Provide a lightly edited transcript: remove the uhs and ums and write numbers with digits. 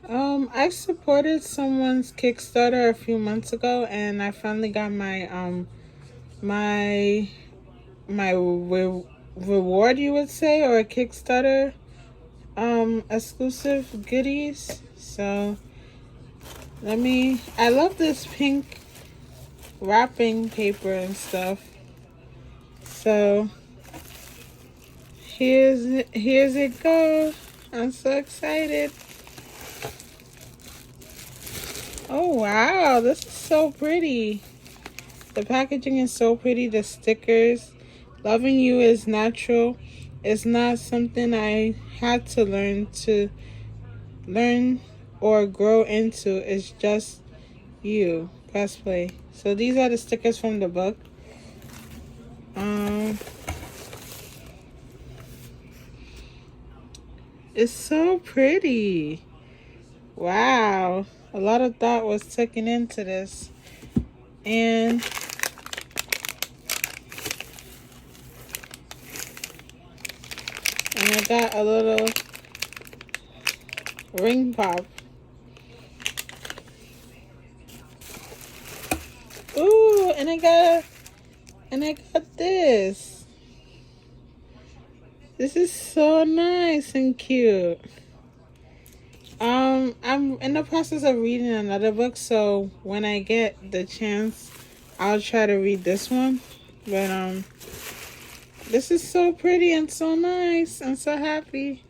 I supported someone's Kickstarter a few months ago, and I finally got my my reward, you would say, or a Kickstarter exclusive goodies. So I love this pink wrapping paper and stuff. So here's it go. I'm so excited. Oh wow, this is so pretty. The packaging is so pretty. The stickers. Loving you is natural. It's not something I had to learn or grow into. It's just you. Press play. So these are the stickers from the book. It's so pretty. Wow. A lot of thought was taken into this. And I got a little ring pop. Ooh, and I got this. This is so nice and cute. I'm in the process of reading another book, so when I get the chance, I'll try to read this one. But this is so pretty and so nice. I'm so happy.